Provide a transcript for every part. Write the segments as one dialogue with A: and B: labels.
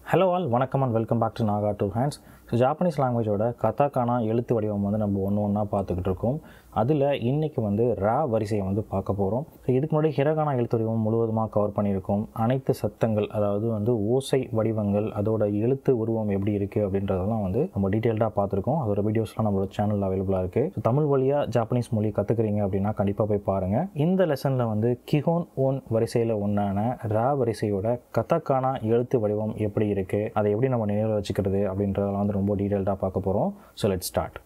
A: Hello all, வணக்கம் and welcome back to Naga Two Hands. So Japanese லாங்குவேஜோட katakana எழுத்து வடிவம் வந்து நம்ம ஒன்றா பார்த்துக்கிட்டு இருக்கோம். அதில் இன்றைக்கி வந்து ரா வரிசையை வந்து பார்க்க போகிறோம். ஸோ இதுக்கு முன்னாடி ஹிரகானா எழுத்து வடிவம் முழுவதுமாக கவர் பண்ணியிருக்கோம். அனைத்து சத்தங்கள், அதாவது வந்து ஓசை வடிவங்கள், அதோட எழுத்து உருவம் எப்படி இருக்குது அப்படின்றதெல்லாம் வந்து நம்ம டீட்டெயில்டாக பார்த்துருக்கோம். அதோட வீடியோஸ்லாம் நம்மளோட சேனலில் அவைலபிளாக இருக்குது. ஸோ தமிழ் வழியாக ஜாப்பனீஸ் மொழி கற்றுக்குறீங்க அப்படின்னா கண்டிப்பாக போய் பாருங்கள். இந்த லெசனில் வந்து கிஹோன் ஓன் வரிசையில் ஒன்றான ரா வரிசையோட கதாகானா எழுத்து வடிவம் எப்படி இருக்குது, அதை எப்படி நம்ம நினைவில் வச்சுக்கிறது அப்படின்றதெல்லாம் வந்து ரொம்ப டீட்டெயில்டாக பார்க்க போகிறோம். So let's start.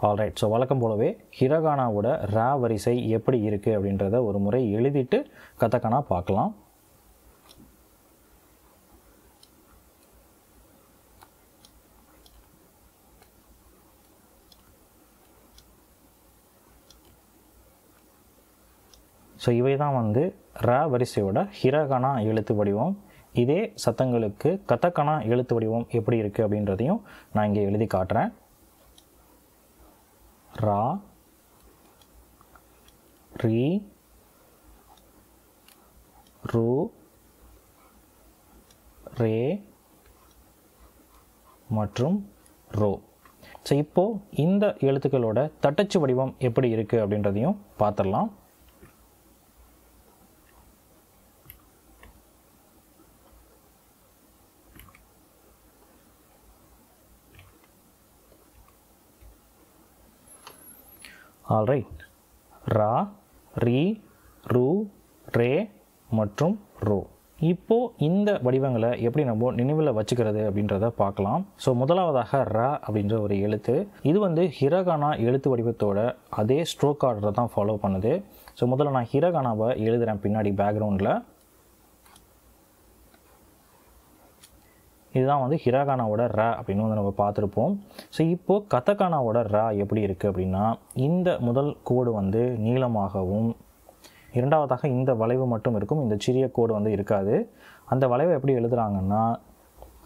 A: Alright. So வழக்கம் போலவே ஹிரகானாவோட ரா வரிசை எப்படி இருக்குது அப்படின்றத ஒரு முறை எழுதிட்டு கதாகானா பார்க்கலாம். ஸோ இவை தான் வந்து ரா வரிசையோட ஹிரகானா எழுத்து வடிவம். இதே சத்தங்களுக்கு கதாகானா எழுத்து வடிவம் எப்படி இருக்குது அப்படின்றதையும் நான் இங்கே எழுதி காட்டுறேன். ரா, ரீ, ரு, ரே மற்றும் ரோ. ஸோ இப்போது இந்த எழுத்துக்களோட தட்டச்சு வடிவம் எப்படி இருக்குது அப்படின்றதையும் பார்த்துடலாம். ஆல்ரைட். ரா, ரீ, ரு, ரே மற்றும் ரோ. இப்போது இந்த வடிவங்களை எப்படி நம்ம நினைவில் வச்சுக்கிறது அப்படின்றத பார்க்கலாம். ஸோ முதலாவதாக ரா அப்படின்ற ஒரு எழுத்து, இது வந்து ஹிரகானா எழுத்து வடிவத்தோட அதே ஸ்ட்ரோக் ஆர்டரை தான் ஃபாலோ பண்ணுது. ஸோ முதல்ல நான் ஹிரகானாவை எழுதுகிறேன் பின்னாடி பேக்ரவுண்டில். இதுதான் வந்து ஹிரகானாவோட ரா அப்படின்னு வந்து நம்ம பார்த்துருப்போம். ஸோ இப்போது கதாகானாவோட ரா எப்படி இருக்குது அப்படின்னா, இந்த முதல் கோடு வந்து நீளமாகவும், இரண்டாவதாக இந்த வளைவு மட்டும் இருக்கும், இந்த சிறிய கோடு வந்து இருக்காது. அந்த வளைவை எப்படி எழுதுகிறாங்கன்னா,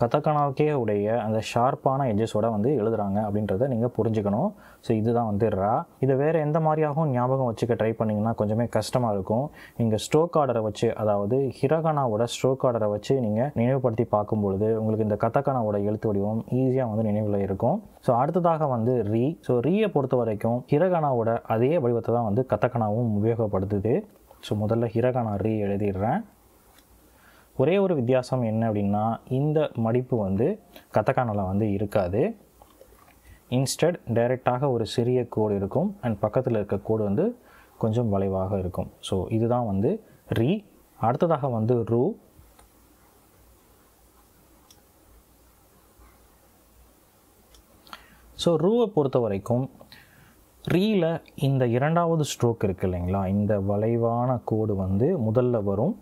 A: கதாகானாவுக்கே உடைய அந்த ஷார்ப்பான எட்ஜஸோட வந்து எழுதுகிறாங்க அப்படின்றத நீங்கள் புரிஞ்சுக்கணும். ஸோ இதுதான் வந்து ரா. இதை வேறு எந்த மாதிரியாகவும் ஞாபகம் வச்சுக்க ட்ரை பண்ணிங்கன்னா கொஞ்சமே கஷ்டமாக இருக்கும். நீங்கள் ஸ்ட்ரோக் ஆர்டரை வச்சு, அதாவது ஹிரகானாவோட ஸ்ட்ரோக் ஆர்டரை வச்சு நீங்கள் நினைவுபடுத்தி பார்க்கும்பொழுது உங்களுக்கு இந்த கதாகானாவோட எழுத்து வடிவம் ஈஸியாக வந்து நினைவில் இருக்கும். ஸோ அடுத்ததாக வந்து ரீ. ஸோ ரீயை பொறுத்த வரைக்கும் ஹிரகானாவோட அதே வடிவத்தை தான் வந்து கதாகானாவும் உபயோகப்படுத்துது. ஸோ முதல்ல ஹிரகானா ரீ எழுதிடுறேன். ஒரே ஒரு வித்தியாசம் என்ன அப்படின்னா, இந்த மடிப்பு வந்து கதாகானாவில் வந்து இருக்காது. இன்ஸ்டெட் டைரெக்டாக ஒரு சிறிய கோடு இருக்கும் அண்ட் பக்கத்தில் இருக்க கோடு வந்து கொஞ்சம் வளைவாக இருக்கும். ஸோ இதுதான் வந்து ரீ. அடுத்ததாக வந்து ரு. ஸோ ரூவை பொறுத்த வரைக்கும் ரீயில் இந்த இரண்டாவது ஸ்ட்ரோக் இருக்குது இல்லைங்களா, இந்த வளைவான கோடு வந்து முதல்ல வரும்,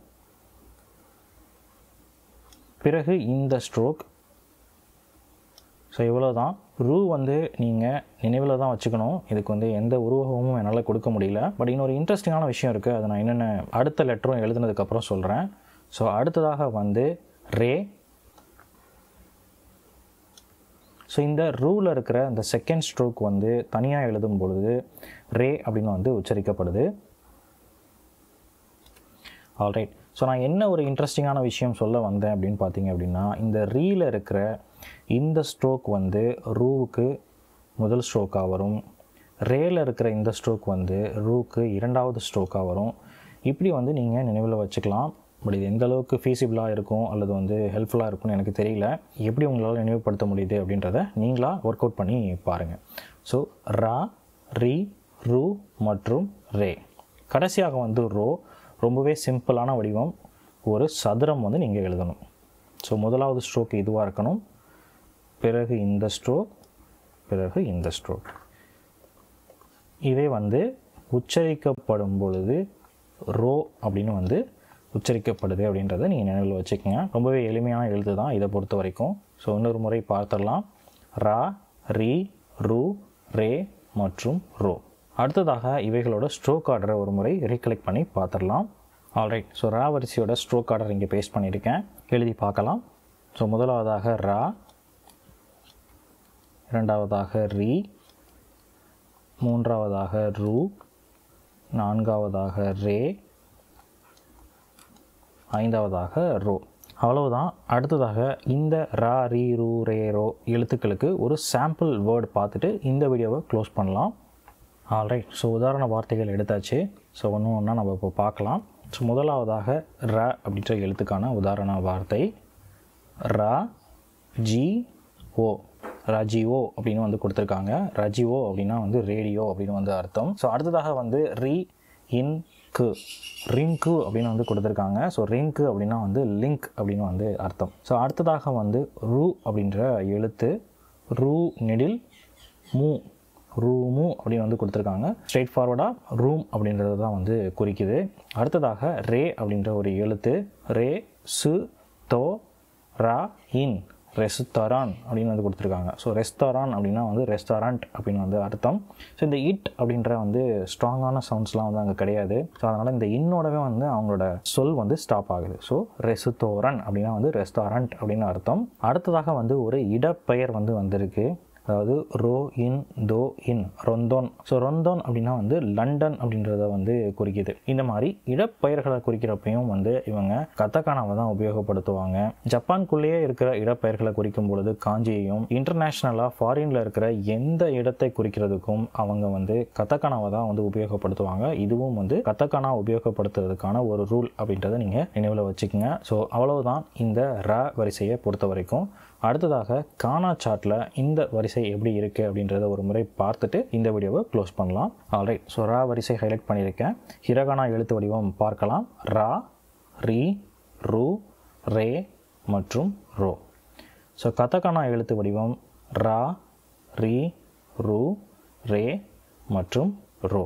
A: பிறகு இந்த ஸ்ட்ரோக். ஸோ இவ்வளோ தான். ரூ வந்து நீங்கள் நினைவில் தான் வச்சுக்கணும். இதுக்கு வந்து எந்த உருவகமும் என்னால் கொடுக்க முடியல. பட் இன்னொரு இன்ட்ரெஸ்டிங்கான விஷயம் இருக்குது, அதை நான் என்னென்ன அடுத்த லெட்டரும் எழுதுனதுக்கப்புறம் சொல்கிறேன். ஸோ அடுத்ததாக வந்து ரே. ஸோ இந்த ரூவில் இருக்கிற இந்த செகண்ட் ஸ்ட்ரோக் வந்து தனியாக எழுதும் பொழுது ரே அப்படின்னு வந்து உச்சரிக்கப்படுது. ஆல்ரைட். ஸோ நான் என்ன ஒரு இன்ட்ரெஸ்டிங்கான விஷயம் சொல்ல வந்தேன் அப்படின்னு பார்த்தீங்க அப்படின்னா, இந்த ரீயில் இருக்கிற இந்த ஸ்ட்ரோக் வந்து ரூவுக்கு முதல் ஸ்ட்ரோக்காக வரும், ரேயில் இருக்கிற இந்த ஸ்ட்ரோக் வந்து ரூவுக்கு இரண்டாவது ஸ்ட்ரோக்காக வரும். இப்படி வந்து நீங்கள் நினைவில் வச்சுக்கலாம். பட் இது எந்த அளவுக்கு ஃபீஸிபிளாக இருக்கும் அல்லது வந்து ஹெல்ப்ஃபுல்லாக இருக்கும்னு எனக்கு தெரியல. எப்படி உங்களால் நினைவுபடுத்த முடியுது அப்படின்றத நீங்களாக ஒர்க் அவுட் பண்ணி பாருங்கள். ஸோ ரா, ரீ, ரு மற்றும் ரே. கடைசியாக வந்து ரோ. ரொம்பவே சிம்பிளான வடிவம். ஒரு சதுரம் வந்து நீங்கள் எழுதணும். ஸோ முதலாவது ஸ்ட்ரோக் இதுவாக இருக்கணும், பிறகு இந்த ஸ்ட்ரோக், பிறகு இந்த ஸ்ட்ரோக். இதே வந்து உச்சரிக்கப்படும் பொழுது ரோ அப்படின்னு வந்து உச்சரிக்கப்படுது அப்படின்றத நீங்கள் நினைவில் வச்சுக்கோங்க. ரொம்பவே எளிமையான எழுத்து தான் இதை பொறுத்த வரைக்கும். ஸோ இன்னொரு முறை பார்த்துடலாம். ரா, ரீ, ரு, ரே மற்றும் ரோ. அடுத்ததாக இவைகளோட ஸ்ட்ரோக் ஆர்டரை ஒரு முறை ரீகலெக்ட் பண்ணி பார்த்துடலாம். ஆல்ரைட். ஸோ ரா வரிசையோட ஸ்ட்ரோக் ஆர்டர் இங்கே பேஸ்ட் பண்ணியிருக்கேன், எழுதி பார்க்கலாம். ஸோ முதலாவதாக ரா, இரண்டாவதாக ரீ, மூன்றாவதாக ரூ, நான்காவதாக ரே, ஐந்தாவதாக ரோ. அவ்வளவுதான். அடுத்ததாக இந்த ரா, ரீ, ரூ, ரே, ரோ எழுத்துக்களுக்கு ஒரு சாம்பிள் வேர்டு பார்த்துட்டு இந்த வீடியோவை க்ளோஸ் பண்ணலாம். ஆல்ரைட். ஸோ உதாரண வார்த்தைகள் எடுத்தாச்சு. ஸோ ஒன்று ஒன்றா நம்ம இப்போ பார்க்கலாம். ஸோ முதலாவதாக ர அப்படின்ற எழுத்துக்கான உதாரண வார்த்தை ரா ஜி ஓ. ரஜிஓ அப்படின்னு வந்து கொடுத்துருக்காங்க. ரஜிஓ அப்படின்னா வந்து ரேடியோ அப்படின்னு வந்து அர்த்தம். ஸோ அடுத்ததாக வந்து ரீ இன் கு, ரிங்கு அப்படின்னு வந்து கொடுத்துருக்காங்க. ஸோ ரிங்கு அப்படின்னா வந்து லிங்க் அப்படின்னு வந்து அர்த்தம். ஸோ அடுத்ததாக வந்து ரூ அப்படின்ற எழுத்து ரூ நெடில் மூ, ரூமு அப்படின்னு வந்து கொடுத்துருக்காங்க. ஸ்ட்ரெயிட் ஃபார்வர்டாக ரூம் அப்படின்றது தான் வந்து குறிக்குது. அடுத்ததாக ரே அப்படின்ற ஒரு எழுத்து ரே சு தோ ரா இன், ரெஸ்டாரான் அப்படின்னு வந்து கொடுத்துருக்காங்க. ஸோ ரெஸ்டாரான் அப்படின்னா வந்து ரெஸ்டாரண்ட் அப்படின்னு வந்து அர்த்தம். ஸோ இந்த இட் அப்படின்ற வந்து ஸ்ட்ராங்கான சவுண்ட்ஸ்லாம் வந்து அங்கே கிடையாது. ஸோ அதனால் இந்த இன்னோடவே வந்து அவங்களோட சொல் வந்து ஸ்டாப் ஆகுது. ஸோ ரெஸ்டோரன் அப்படின்னா வந்து ரெஸ்டாரண்ட் அப்படின்னு அர்த்தம். அடுத்ததாக வந்து ஒரு இடப்பெயர் வந்து வந்திருக்கு. அதாவது ரோ இன் தோ இன், ரொந்தோன். ஸோ ரொந்தோன் அப்படின்னா வந்து லண்டன் அப்படின்றத வந்து குறிக்குது. இந்த மாதிரி இடப்பெயர்களை குறிக்கிறப்பையும் வந்து இவங்க கதகானாவை தான் உபயோகப்படுத்துவாங்க. ஜப்பான்குள்ளேயே இருக்கிற இடப்பெயர்களை குறிக்கும் பொழுது காஞ்சியையும், இன்டர்நேஷ்னலாக ஃபாரினில் இருக்கிற எந்த இடத்தை குறிக்கிறதுக்கும் அவங்க வந்து கதகானாவை தான் வந்து உபயோகப்படுத்துவாங்க. இதுவும் வந்து கதகானா உபயோகப்படுத்துறதுக்கான ஒரு ரூல் அப்படின்றத நீங்கள் நினைவில் வச்சுக்கோங்க. ஸோ அவ்வளவுதான் இந்த ர வரிசையை பொறுத்த வரைக்கும். அடுத்ததாக கானா சார்ட்டில் இந்த வரிசை எப்படி இருக்குது அப்படின்றத ஒரு முறை பார்த்துட்டு இந்த வீடியோவை க்ளோஸ் பண்ணலாம். ஆல்ரைட். ஸோ ரா வரிசை ஹைலைட் பண்ணியிருக்கேன். ஹிரகானா எழுத்து வடிவம் பார்க்கலாம். ரா, ரீ, ரூ, ரே மற்றும் ரோ. ஸோ கதகானா எழுத்து வடிவம் ரா, ரீ, ரூ, ரே மற்றும் ரோ.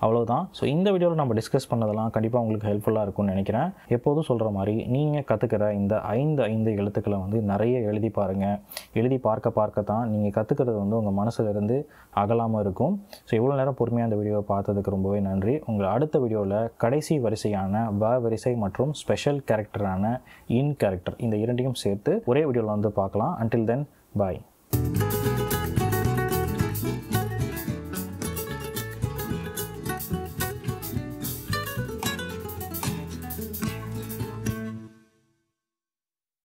A: அவ்வளோதான். ஸோ இந்த வீடியோவில் நம்ம டிஸ்கஸ் பண்ணதெல்லாம் கண்டிப்பாக உங்களுக்கு ஹெல்ப்ஃபுல்லாக இருக்கும்னு நினைக்கிறேன். எப்போதும் சொல்கிற மாதிரி நீங்கள் கற்றுக்கிற இந்த 5 எழுத்துக்களை வந்து நிறைய எழுதி பாருங்கள். எழுதி பார்க்க தான் நீங்கள் கற்றுக்கிறது வந்து உங்கள் மனசுலேருந்து அகலாமல் இருக்கும். ஸோ இவ்வளோ நேரம் பொறுமையாக அந்த வீடியோவை பார்த்ததுக்கு ரொம்பவே நன்றி. உங்கள் அடுத்த வீடியோவில் கடைசி வரிசையான வ வரிசை மற்றும் ஸ்பெஷல் கேரக்டரான இன் கேரக்டர் இந்த இரண்டையும் சேர்த்து ஒரே வீடியோவில் வந்து பார்க்கலாம். அன்டில் தென் பாய்.